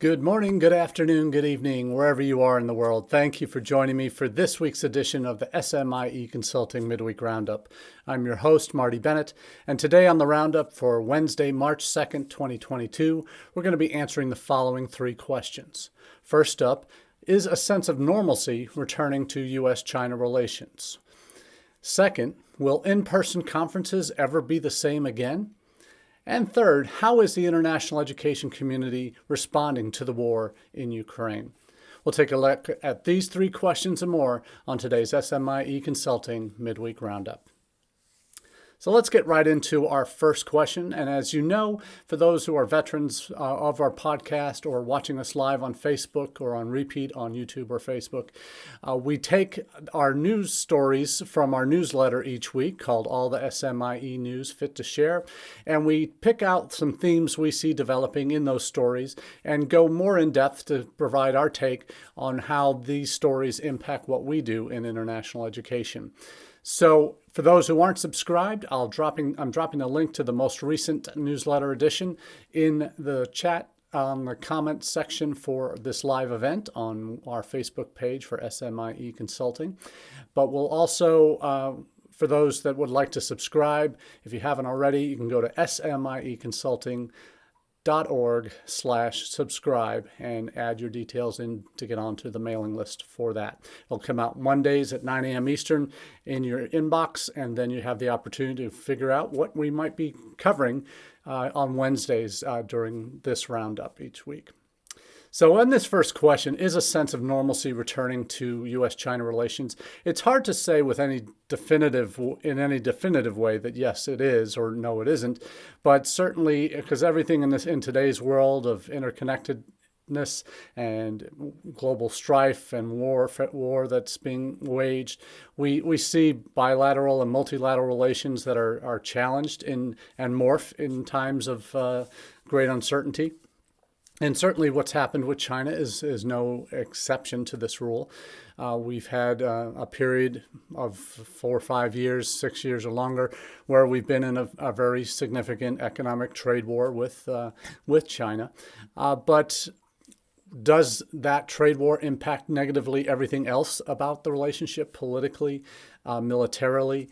Good morning, good afternoon, good evening, wherever you are in the world. Thank you for joining me for this week's edition of the SMIE Consulting Midweek Roundup. I'm your host, Marty Bennett, and today on the Roundup for Wednesday, March 2nd, 2022, we're going to be answering the following three questions. First up, is a sense of normalcy returning to US-China relations? Second, will in-person conferences ever be the same again? And third, how is the international education community responding to the war in Ukraine? We'll take a look at these three questions and more on today's SMIE Consulting Midweek Roundup. So let's get right into our first question. And as you know, for those who are veterans of our podcast or watching us live on Facebook or on repeat on YouTube or Facebook, we take our news stories from our newsletter each week called All the SMIE News Fit to Share. And we pick out some themes we see developing in those stories and go more in depth to provide our take on how these stories impact what we do in international education. So for those who aren't subscribed, I'm dropping a link to the most recent newsletter edition in the chat on the comment section for this live event on our Facebook page for SMIE Consulting. But we'll also, for those that would like to subscribe, if you haven't already, you can go to smieconsulting.org/subscribe and add your details in to get onto the mailing list for that. It'll come out Mondays at 9 a.m. Eastern in your inbox, and then you have the opportunity to figure out what we might be covering on Wednesdays during this roundup each week. So in this first question, is a sense of normalcy returning to U.S.-China relations? It's hard to say in any definitive way that yes, it is, or no, it isn't. But certainly, because everything in today's world of interconnectedness and global strife and war that's being waged, we see bilateral and multilateral relations that are challenged and morph in times of great uncertainty. And certainly what's happened with China is no exception to this rule. We've had a period of 4 or 5 years, 6 years or longer, where we've been in a very significant economic trade war with China. But does that trade war impact negatively everything else about the relationship, politically, militarily,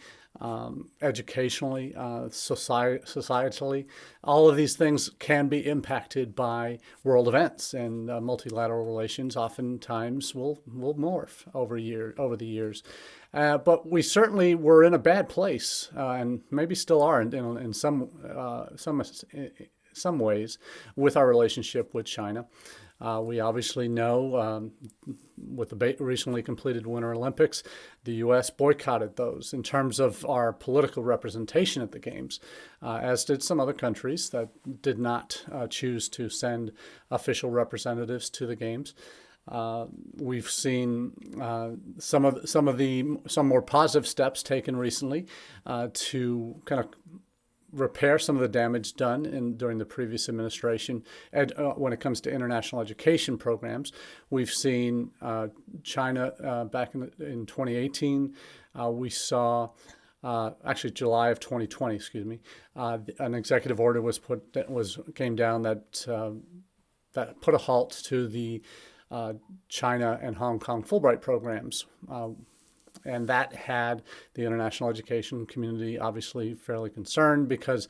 educationally, societally? All of these things can be impacted by world events, and multilateral relations oftentimes will morph over the years. But we certainly were in a bad place, and maybe still are in some ways with our relationship with China. We obviously know with the recently completed Winter Olympics, the U.S. boycotted those in terms of our political representation at the Games, as did some other countries that did not choose to send official representatives to the Games. We've seen some more positive steps taken recently to kind of repair some of the damage done during the previous administration. When it comes to international education programs, we've seen China back in 2018. We saw actually July of 2020. An executive order came down that put a halt to the China and Hong Kong Fulbright programs. And that had the international education community obviously fairly concerned because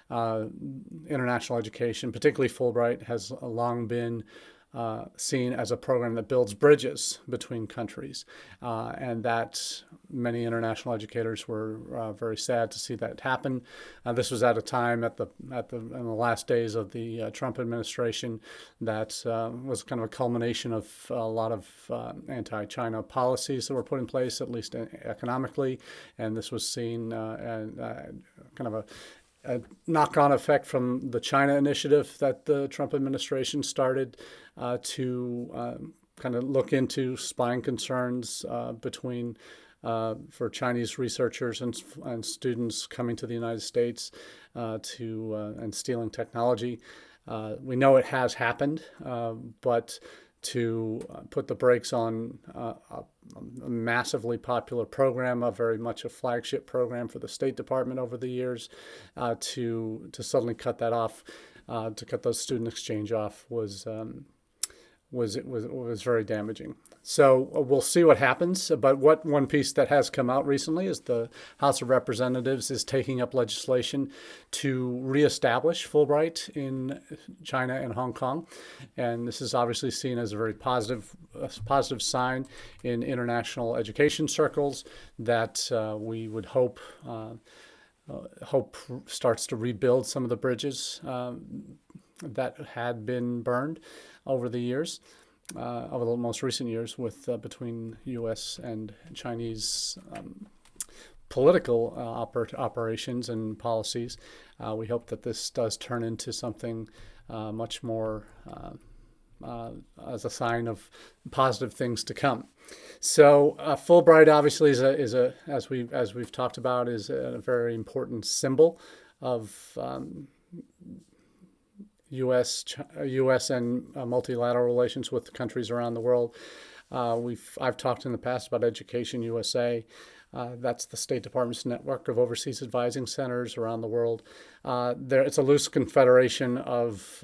international education, particularly Fulbright, has long been seen as a program that builds bridges between countries, and that many international educators were very sad to see that happen. This was at a time in the last days of the Trump administration that was kind of a culmination of a lot of anti-China policies that were put in place, at least economically, and this was seen kind of a knock-on effect from the China initiative that the Trump administration started to kind of look into spying concerns for Chinese researchers and students coming to the United States and stealing technology. We know it has happened, but to put the brakes on a massively popular program, very much a flagship program for the State Department over the years, to suddenly cut that off, to cut those student exchange off was was very damaging. So we'll see what happens. But one piece that has come out recently is the House of Representatives is taking up legislation to reestablish Fulbright in China and Hong Kong, and this is obviously seen as a very positive sign in international education circles that we would hope starts to rebuild some of the bridges that had been burned over the years, over the most recent years, with between U.S. and Chinese political operations and policies. We hope that this does turn into something much more as a sign of positive things to come. So Fulbright obviously is a as we've talked about, is a very important symbol of U.S. and multilateral relations with countries around the world. I've talked in the past about Education USA. That's the State Department's network of overseas advising centers around the world. It's a loose confederation of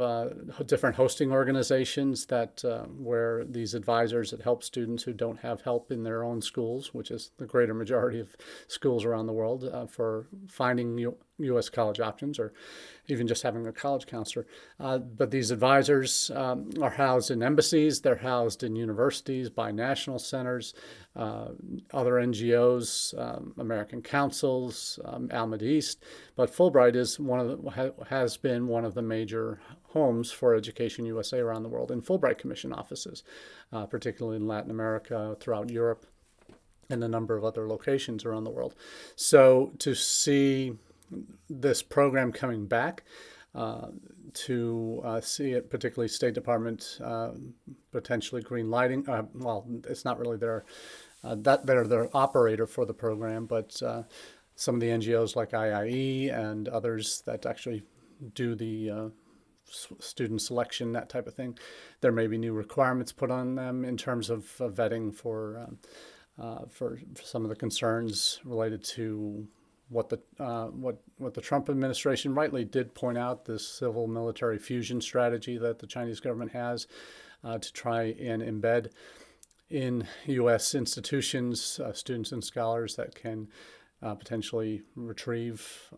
different hosting organizations that where these advisors that help students who don't have help in their own schools, which is the greater majority of schools around the world, for finding U.S. college options or even just having a college counselor. But these advisors are housed in embassies, they're housed in universities, binational centers, other NGOs, American councils, Almed East. But Fulbright is has been one of the major homes for Education USA around the world, and Fulbright Commission offices, particularly in Latin America, throughout Europe, and a number of other locations around the world. So to see this program coming back, to see it, particularly State Department potentially green lighting. Well, it's not really they're their operator for the program, but some of the NGOs like IIE and others that actually do the student selection, that type of thing. There may be new requirements put on them in terms of vetting for some of the concerns related to what the Trump administration rightly did point out, this civil military fusion strategy that the Chinese government has to try and embed in U.S. institutions students and scholars that can potentially retrieve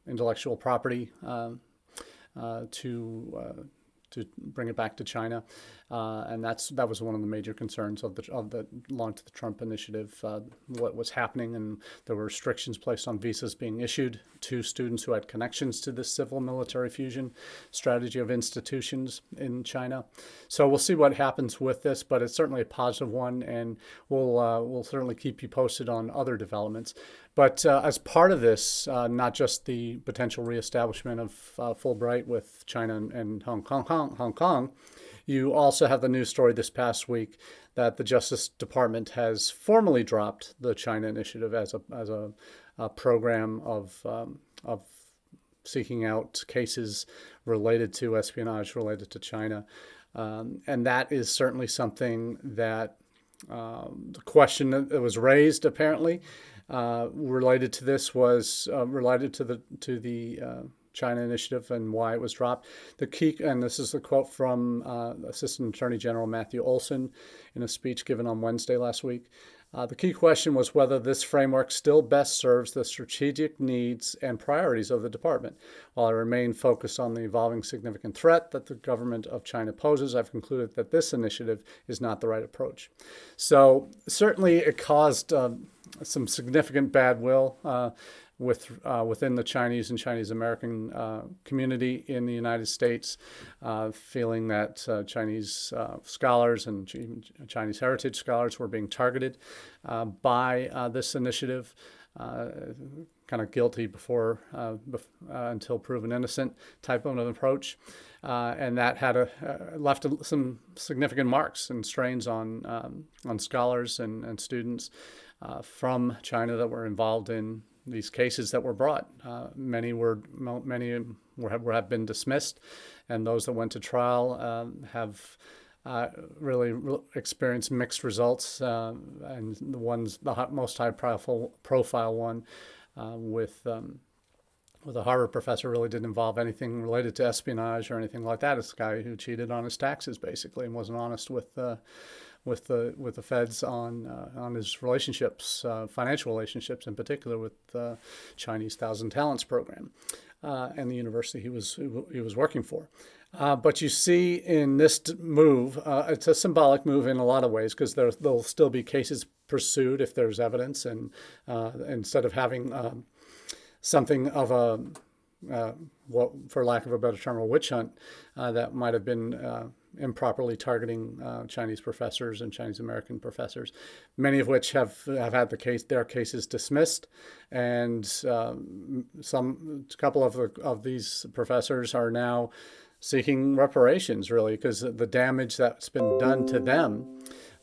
intellectual property to bring it back to China, and that was one of the major concerns of the launch of the Trump initiative. What was happening, and there were restrictions placed on visas being issued to students who had connections to this civil military fusion strategy of institutions in China. So we'll see what happens with this, but it's certainly a positive one, and we'll certainly keep you posted on other developments. But as part of this, not just the potential reestablishment of Fulbright with China and Hong Kong, you also have the news story this past week that the Justice Department has formally dropped the China Initiative as a program of seeking out cases related to espionage related to China, and that is certainly something that the question that was raised apparently related to this was related to the China Initiative and why it was dropped. The key, and this is a quote from Assistant Attorney General Matthew Olson in a speech given on Wednesday last week. The key question was whether this framework still best serves the strategic needs and priorities of the department. While I remain focused on the evolving significant threat that the government of China poses, I've concluded that this initiative is not the right approach. So certainly it caused some significant bad will within the Chinese and Chinese American community in the United States, feeling that Chinese scholars and Chinese heritage scholars were being targeted by this initiative, kind of guilty until proven innocent type of an approach. And that had left some significant marks and strains on scholars and students from China that were involved in these cases that were brought. Many have been dismissed, and those that went to trial have really experienced mixed results. And the most high profile one with Well, the Harvard professor really didn't involve anything related to espionage or anything like that. It's a guy who cheated on his taxes basically and wasn't honest with the feds on his relationships, financial relationships in particular with Chinese Thousand Talents program and the university he was working for. But you see in this move, it's a symbolic move in a lot of ways because there'll still be cases pursued if there's evidence, and instead of having something of a, what, for lack of a better term, a witch hunt that might have been improperly targeting Chinese professors and Chinese American professors, many of which have had their cases dismissed, and a couple of these professors are now seeking reparations, really, because the damage that's been done to them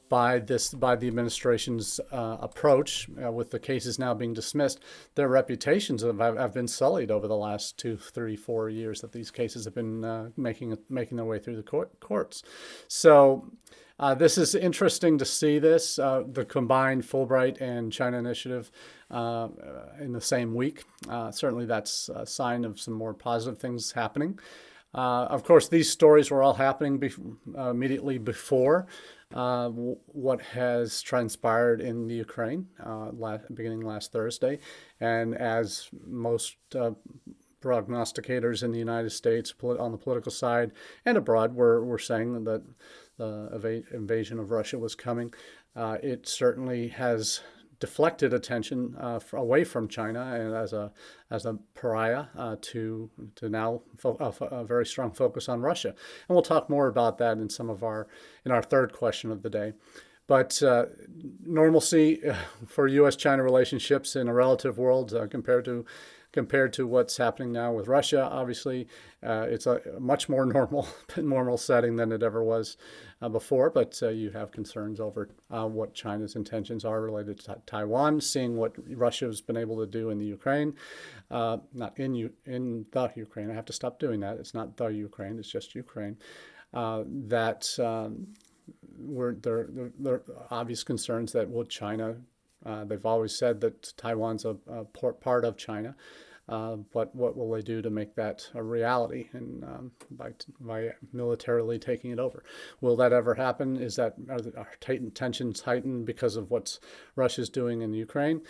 by the administration's approach, with the cases now being dismissed, their reputations have been sullied over the last 2, 3, 4 years that these cases have been making their way through the courts. So this is interesting to see this, the combined Fulbright and China initiative in the same week. Certainly that's a sign of some more positive things happening. Of course, these stories were all happening immediately before what has transpired in the Ukraine beginning last Thursday. And as most prognosticators in the United States on the political side and abroad were saying that the invasion of Russia was coming, it certainly has deflected attention away from China and as a pariah to now a very strong focus on Russia. And we'll talk more about that in our third question of the day. But normalcy for U.S.-China relationships in a relative world compared to what's happening now with Russia, obviously, it's a much more normal setting than it ever was before. But you have concerns over what China's intentions are related to Taiwan, seeing what Russia's been able to do in the Ukraine, not in the Ukraine. I have to stop doing that. It's not the Ukraine. It's just Ukraine. There are obvious concerns that China. They've always said that Taiwan's a part of China, but what will they do to make that a reality and by militarily taking it over? Will that ever happen? Are tensions heightened because of what Russia's doing in Ukraine?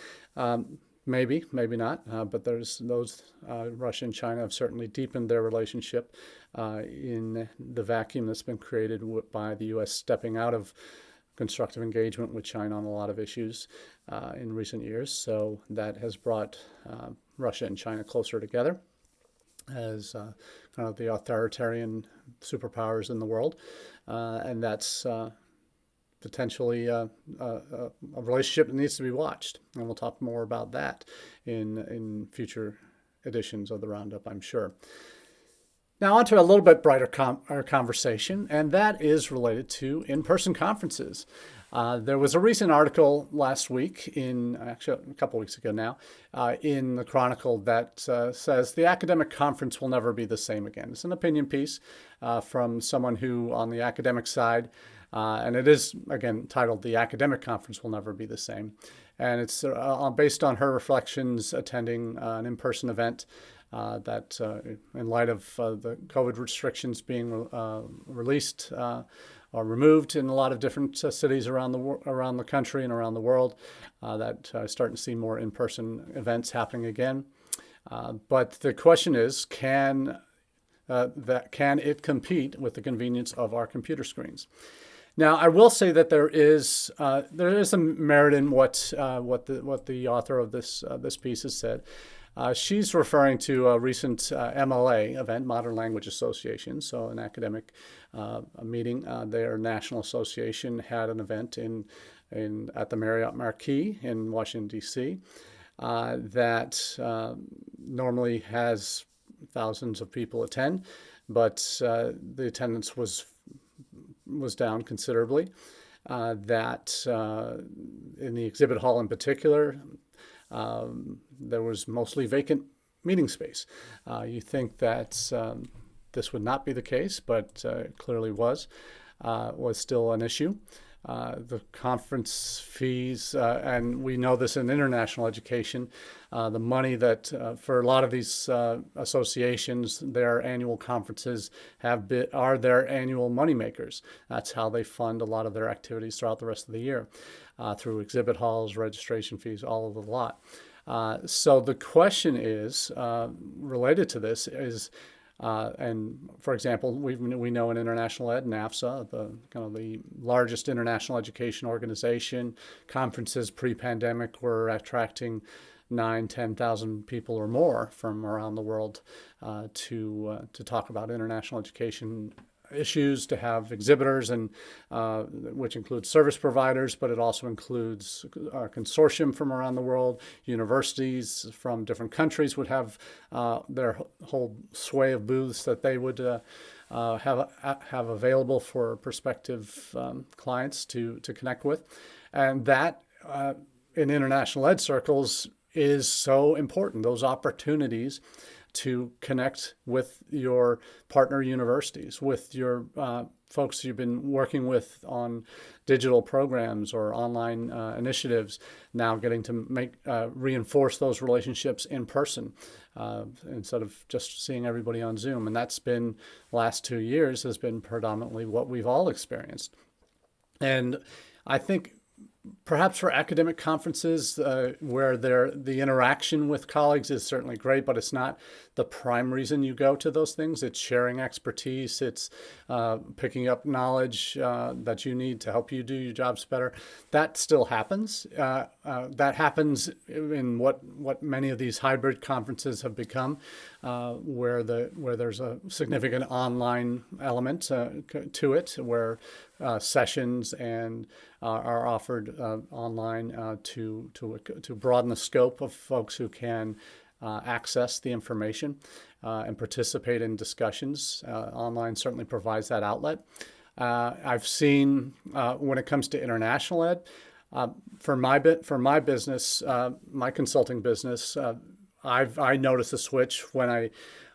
Maybe, maybe not. But Russia and China have certainly deepened their relationship in the vacuum that's been created by the U.S. stepping out of constructive engagement with China on a lot of issues in recent years. So that has brought Russia and China closer together as kind of the authoritarian superpowers in the world. And that's potentially a relationship that needs to be watched. And we'll talk more about that in future editions of the Roundup, I'm sure. Now on to a little bit brighter conversation, and that is related to in-person conferences. There was a recent article last week, actually a couple weeks ago now, in the Chronicle that says the academic conference will never be the same again. It's an opinion piece from someone who, on the academic side, and it is, again, titled The Academic Conference Will Never Be the Same. And it's based on her reflections attending an in-person event that in light of the COVID restrictions being released or removed in a lot of different cities around the country and around the world, that starting to see more in-person events happening again. But the question is, can it compete with the convenience of our computer screens? Now, I will say that there is some merit in what the author of this piece has said. She's referring to a recent MLA event, Modern Language Association, so an academic meeting. Their national association had an event at the Marriott Marquis in Washington, D.C. That normally has thousands of people attend, but the attendance was down considerably. That in the exhibit hall in particular, there was mostly vacant meeting space. You think that this would not be the case, but it clearly was still an issue. the conference fees, and we know this in international education, the money that for a lot of these associations, their annual conferences are their annual moneymakers. That's how they fund a lot of their activities throughout the rest of the year, through exhibit halls, registration fees, all of the lot. So the question is, related to this is, and for example, we know in international ed, NAFSA, the kind of the largest international education organization, conferences pre-pandemic were attracting 10,000 people or more from around the world to talk about international education issues, to have exhibitors, and which includes service providers, but it also includes a consortium from around the world. Universities from different countries would have their whole sway of booths that they would have available for prospective clients to connect with, and that in international ed circles is so important. Those opportunities to connect with your partner universities, with your folks you've been working with on digital programs or online initiatives, now getting to reinforce those relationships in person instead of just seeing everybody on Zoom. And that's been, last 2 years, has been predominantly what we've all experienced. And I think perhaps for academic conferences where the interaction with colleagues is certainly great, but it's not the prime reason you go to those things. It's sharing expertise. It's picking up knowledge that you need to help you do your jobs better. That still happens. That happens in what many of these hybrid conferences have become, where there's a significant online element to it, where sessions and are offered online to broaden the scope of folks who can access the information and participate in discussions. Online certainly provides that outlet. I've seen when it comes to international ed, for my business, my consulting business, I noticed a switch when I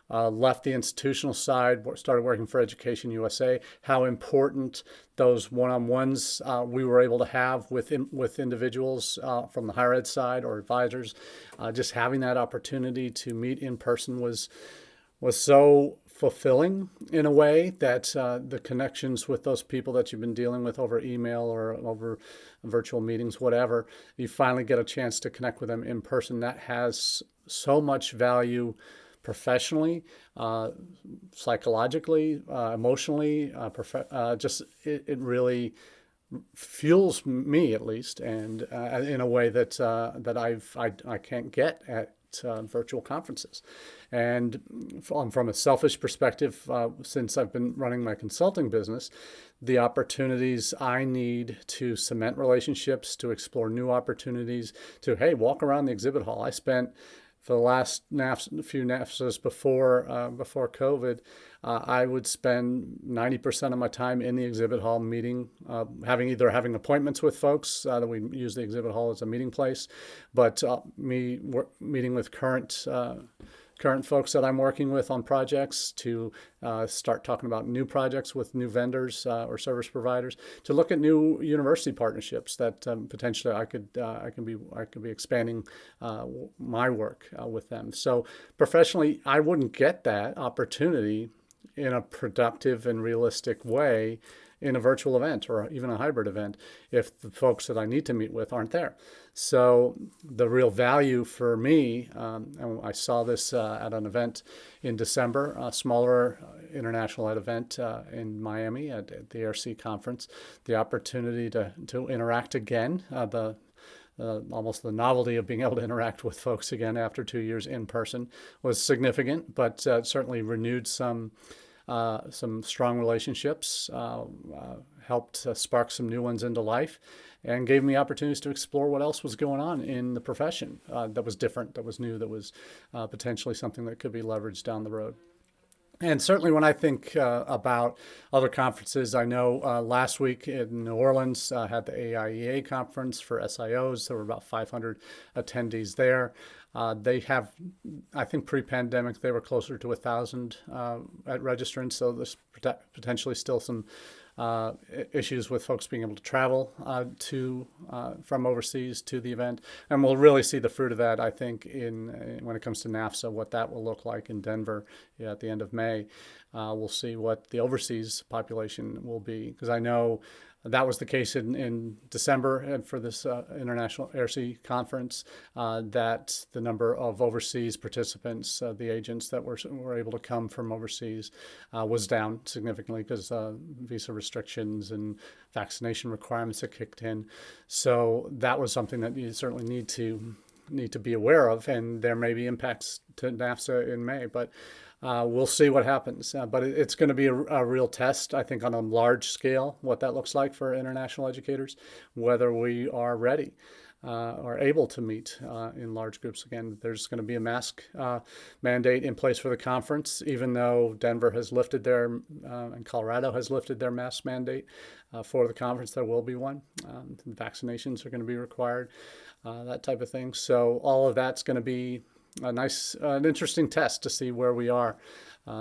left the institutional side, started working for Education USA, how important those one-on-ones we were able to have with individuals from the higher ed side or advisors. Just having that opportunity to meet in person was so fulfilling in a way that the connections with those people that you've been dealing with over email or over virtual meetings, whatever, you finally get a chance to connect with them in person. That has so much value professionally, psychologically, emotionally, it really fuels me, at least, and in a way that I can't get at virtual conferences. And from a selfish perspective, since I've been running my consulting business, the opportunities I need to cement relationships, to explore new opportunities, to walk around the exhibit hall. I spent, for the last few NAFSAs before COVID, I would spend 90% of my time in the exhibit hall meeting, having appointments with folks that we use the exhibit hall as a meeting place, but meeting with current folks that I'm working with on projects, to start talking about new projects with new vendors or service providers, to look at new university partnerships that potentially I could be expanding my work with them. So professionally, I wouldn't get that opportunity in a productive and realistic way in a virtual event or even a hybrid event if the folks that I need to meet with aren't there. So the real value for me, and I saw this at an event in December, a smaller international ed event in Miami at the ARC conference, the opportunity to interact again, almost the novelty of being able to interact with folks again after 2 years in person was significant, but certainly renewed some strong relationships, helped spark some new ones into life, and gave me opportunities to explore what else was going on in the profession that was different, that was new, that was potentially something that could be leveraged down the road. And certainly when I think about other conferences, I know last week in New Orleans had the AIEA conference for SIOs. There were about 500 attendees there. They have, I think pre-pandemic, they were closer to 1,000 at registrants, so there's potentially still some issues with folks being able to travel from overseas to the event. And we'll really see the fruit of that, I think, when it comes to NAFSA, what that will look like in Denver at the end of May. We'll see what the overseas population will be, because I know that was the case in December and for this International AirSea conference, that the number of overseas participants, the agents that were able to come from overseas, was down significantly because visa restrictions and vaccination requirements had kicked in. So that was something that you certainly need to be aware of, and there may be impacts to NAFSA in May, but we'll see what happens. But it's going to be a real test, I think, on a large scale, what that looks like for international educators, whether we are ready or able to meet in large groups again. There's going to be a mask mandate in place for the conference, even though Denver has lifted their and Colorado has lifted their mask mandate for the conference. There will be one. Vaccinations are going to be required, that type of thing. So all of that's going to be an interesting test to see where we are,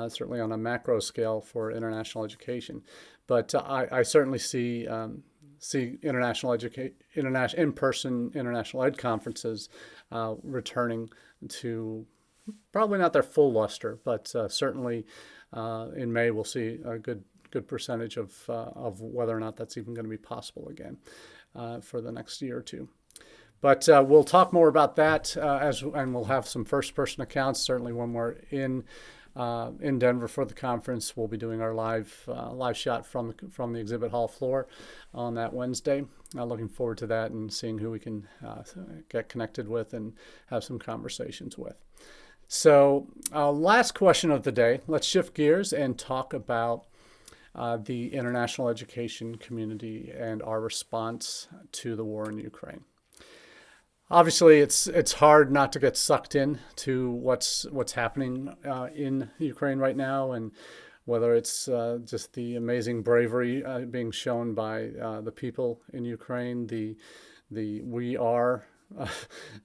certainly on a macro scale for international education. But I certainly see in-person international ed conferences returning to probably not their full luster, but certainly in May we'll see a good percentage of whether or not that's even going to be possible again for the next year or two. But we'll talk more about that and we'll have some first-person accounts. Certainly, when we're in Denver for the conference, we'll be doing our live shot from the exhibit hall floor on that Wednesday. Looking forward to that and seeing who we can get connected with and have some conversations with. So, last question of the day. Let's shift gears and talk about the international education community and our response to the war in Ukraine. Obviously, it's hard not to get sucked in to what's happening in Ukraine right now, and whether it's just the amazing bravery being shown by the people in Ukraine. We are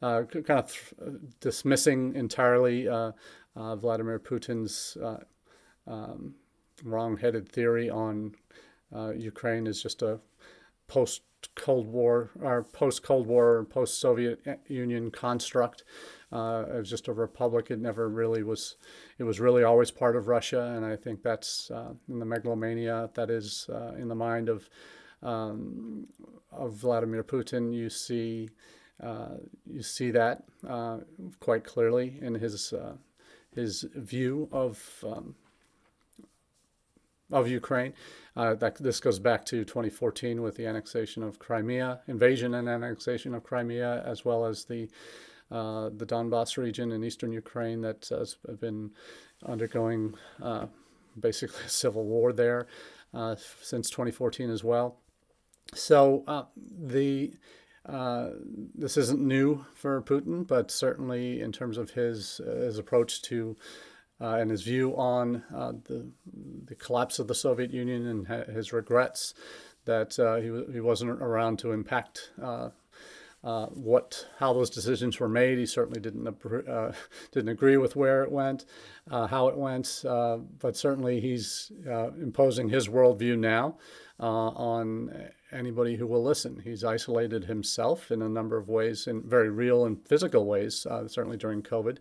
kind of dismissing entirely Vladimir Putin's wrong-headed theory on Ukraine is just a post-Cold War or post-Soviet Union construct. It was just a republic. It never really was. It was really always part of Russia, and I think that's in the megalomania that is in the mind of Vladimir Putin. You see that quite clearly in his view of Ukraine. This goes back to 2014 with the annexation of Crimea, invasion and annexation of Crimea, as well as the Donbass region in eastern Ukraine that has been undergoing basically a civil war there since 2014 as well. So this isn't new for Putin, but certainly in terms of his approach to and his view on the collapse of the Soviet Union and his regrets that he wasn't around to impact how those decisions were made. He certainly didn't agree with where it went, how it went, but certainly he's imposing his worldview now on anybody who will listen. He's isolated himself in a number of ways, in very real and physical ways, certainly during COVID.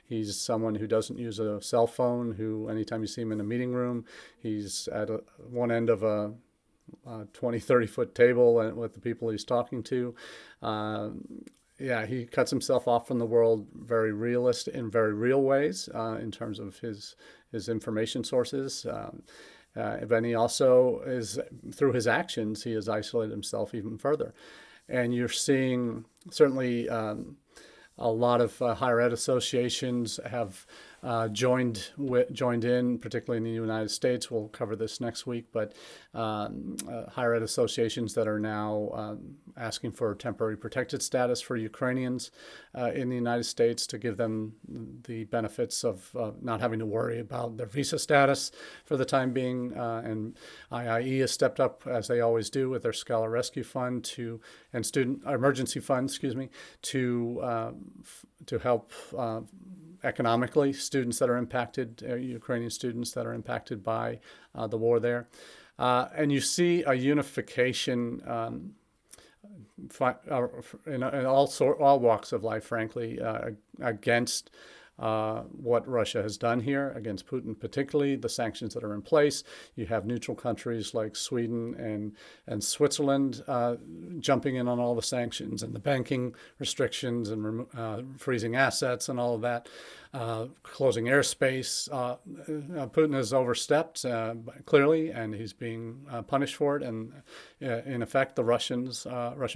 He's someone who doesn't use a cell phone, who anytime you see him in a meeting room, he's at one end of a 20, 30-foot table with the people he's talking to. He cuts himself off from the world in very real ways in terms of his information sources. But he also is, through his actions, he has isolated himself even further. And you're seeing certainly a lot of higher ed associations have joined in, particularly in the United States. We'll cover this next week, but higher ed associations that are now asking for temporary protected status for Ukrainians in the United States to give them the benefits of not having to worry about their visa status for the time being. And IIE has stepped up, as they always do, with their Scholar Rescue Fund and Student Emergency Fund, to help economically students that are impacted, Ukrainian students that are impacted by the war there. And you see a unification in all walks of life, frankly, against what Russia has done here, against Putin particularly, the sanctions that are in place. You have neutral countries like Sweden and Switzerland jumping in on all the sanctions and the banking restrictions and freezing assets and all of that, closing airspace. Putin has overstepped clearly, and he's being punished for it. And in effect, the Russian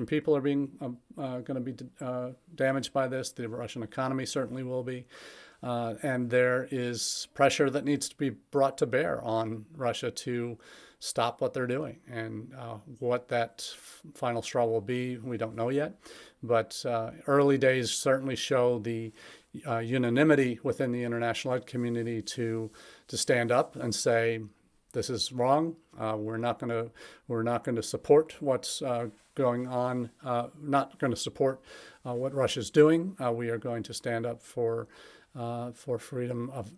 people are being going to be damaged by this. The Russian economy certainly will be. And there is pressure that needs to be brought to bear on Russia to stop what they're doing. And what that final straw will be, we don't know yet. But early days certainly show the unanimity within the international ed community to stand up and say, this is wrong. We're not going to support what's going on. Not going to support what Russia's doing. We are going to stand up for freedom of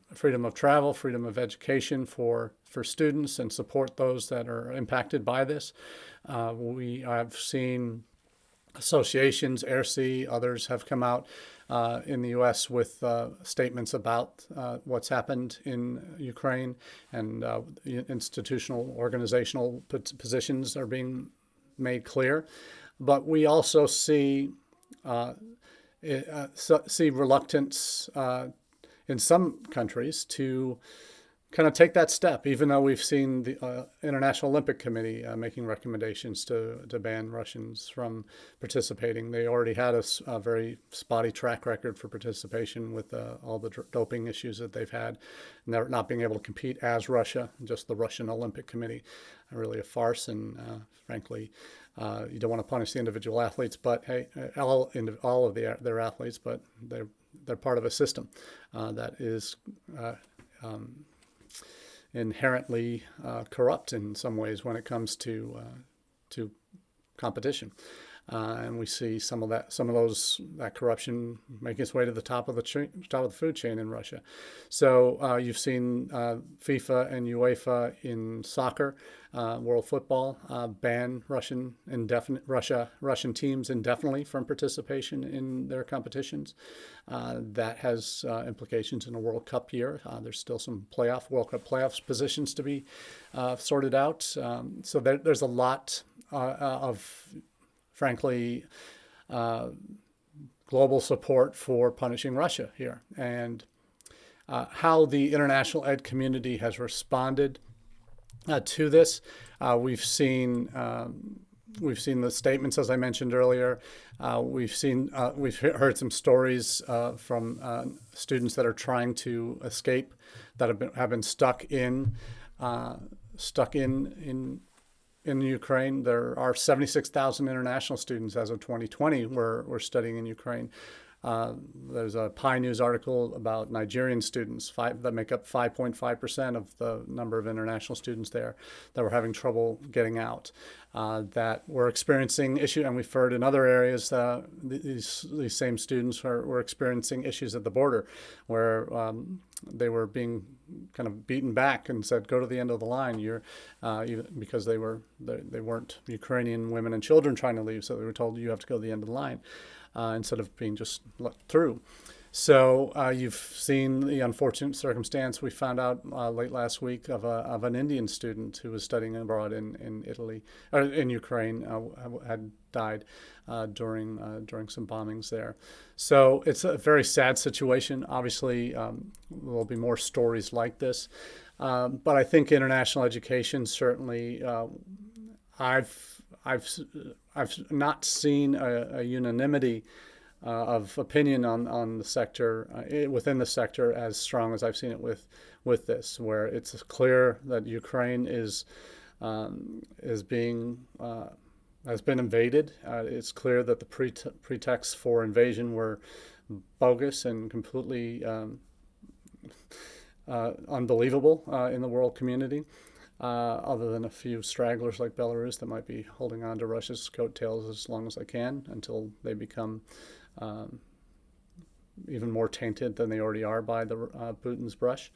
travel, freedom of education for students, and support those that are impacted by this. We have seen associations, AirSea, others have come out in the U.S. with statements about what's happened in Ukraine, and institutional, organizational positions are being made clear. But we also see reluctance in some countries to kind of take that step, even though we've seen the International Olympic Committee making recommendations to ban Russians from participating. They already had a very spotty track record for participation with all the doping issues that they've had, and they're not being able to compete as Russia, just the Russian Olympic Committee. Really a farce, and frankly, you don't want to punish the individual athletes, but hey, all of their athletes, but they're part of a system that is inherently corrupt in some ways when it comes to competition, and we see some of that corruption making its way to the top of the food chain in Russia. So you've seen FIFA and UEFA in soccer, world football, ban Russian teams indefinitely from participation in their competitions. That has implications in a World Cup year. There's still some World Cup playoffs positions to be sorted out. So there's a lot of, frankly, global support for punishing Russia here. And how the international ed community has responded to this, we've seen the statements, as I mentioned earlier. We've heard some stories from students that are trying to escape, that have been stuck in Ukraine. There are 76,000 international students as of 2020 were studying in Ukraine. There's a PI News article about Nigerian students that make up 5.5% of the number of international students there that were having trouble getting out, that were experiencing issues. And we've heard in other areas these same students were experiencing issues at the border, where they were being kind of beaten back and said, go to the end of the line. Because they weren't Ukrainian women and children trying to leave, so they were told you have to go to the end of the line. Instead of being just let through. So you've seen the unfortunate circumstance we found out late last week of an Indian student who was studying abroad in Italy, or in Ukraine, had died during some bombings there. So it's a very sad situation. Obviously, there'll be more stories like this, but I think international education certainly. I've not seen a unanimity of opinion on the sector, within the sector, as strong as I've seen it with this, where it's clear that Ukraine has been invaded. It's clear that the pretexts for invasion were bogus and completely unbelievable in the world community. Other than a few stragglers like Belarus that might be holding on to Russia's coattails as long as they can until they become even more tainted than they already are by the Putin's brush.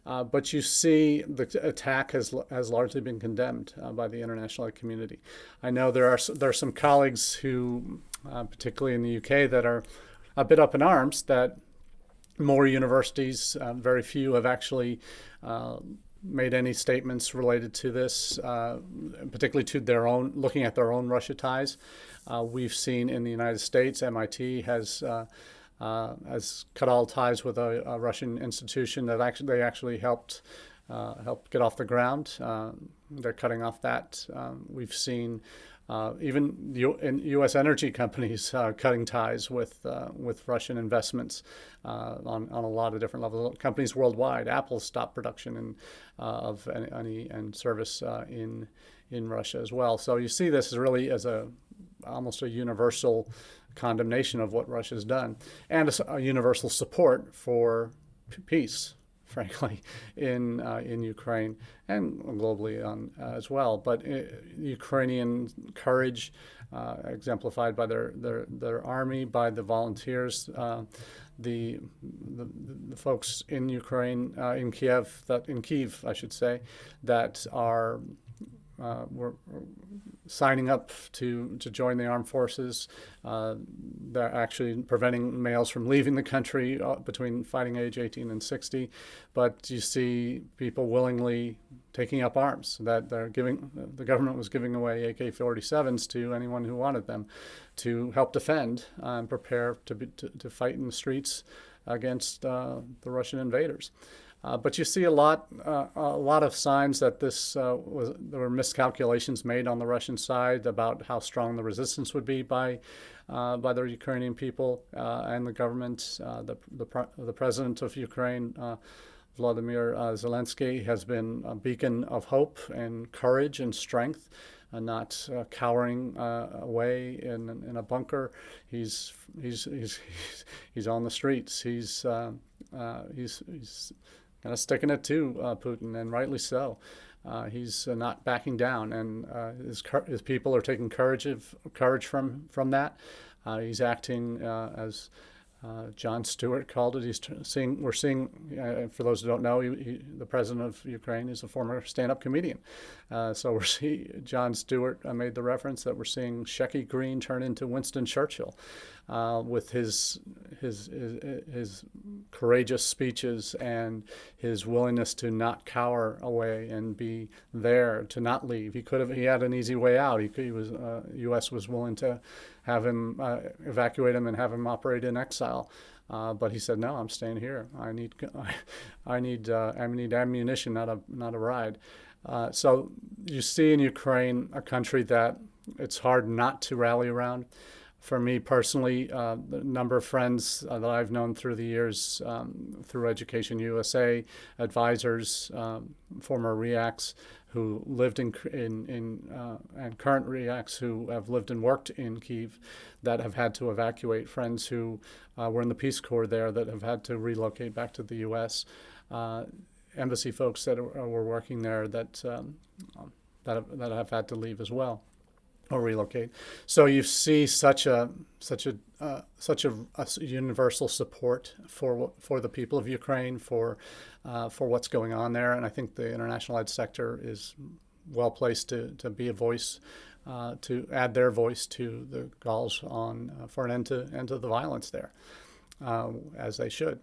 But you see the attack has largely been condemned by the international community. I know there are some colleagues who, particularly in the UK, that are a bit up in arms that more universities, very few have actually made any statements related to this, particularly to their own, looking at their own Russia ties. We've seen in the United States, MIT has cut all ties with a Russian institution that actually helped get off the ground. They're cutting off that. We've seen even U.S. energy companies cutting ties with Russian investments on a lot of different levels. Companies worldwide. Apple stopped production of any service in Russia as well. So you see this really as almost a universal condemnation of what Russia's done, and a universal support for peace, frankly, in Ukraine and globally as well. But Ukrainian courage, exemplified by their army, by the volunteers, the folks in Ukraine, in Kiev, I should say, that are were signing up to join the armed forces. They're actually preventing males from leaving the country between fighting age 18 and 60. But you see people willingly taking up arms. That the government was giving away AK-47s to anyone who wanted them, to help defend and prepare to fight in the streets against the Russian invaders. But you see a lot of signs that there were miscalculations made on the Russian side about how strong the resistance would be by the Ukrainian people and the government. The president of Ukraine, Vladimir Zelensky, has been a beacon of hope and courage and strength, and not cowering away in a bunker. He's on the streets. He's kind of sticking it to Putin, and rightly so. He's not backing down, and his people are taking courage from that. He's acting as Jon Stewart called it. We're seeing, for those who don't know, the president of Ukraine is a former stand-up comedian. So Jon Stewart made the reference that we're seeing Shecky Greene turn into Winston Churchill with his courageous speeches and his willingness to not cower away and be there, to not leave. He had an easy way out. U.S. was willing to have him evacuate him and have him operate in exile. But he said, "No, I'm staying here. I need ammunition, not a ride." So you see in Ukraine a country that it's hard not to rally around. For me personally, the number of friends that I've known through the years, through Education USA, advisors, former REACs who lived and current REACs who have lived and worked in Kyiv, that have had to evacuate, friends who were in the Peace Corps there that have had to relocate back to the U.S., embassy folks that were working there that have had to leave as well, or relocate. So you see such a universal support for the people of Ukraine, for what's going on there, and I think the international ed sector is well placed to be a voice, to add their voice to the calls for an end to the violence there, as they should.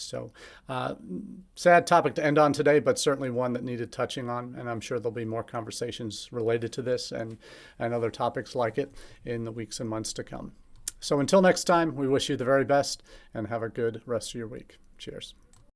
So, sad topic to end on today, but certainly one that needed touching on, and I'm sure there'll be more conversations related to this and other topics like it in the weeks and months to come. So until next time, we wish you the very best and have a good rest of your week. Cheers.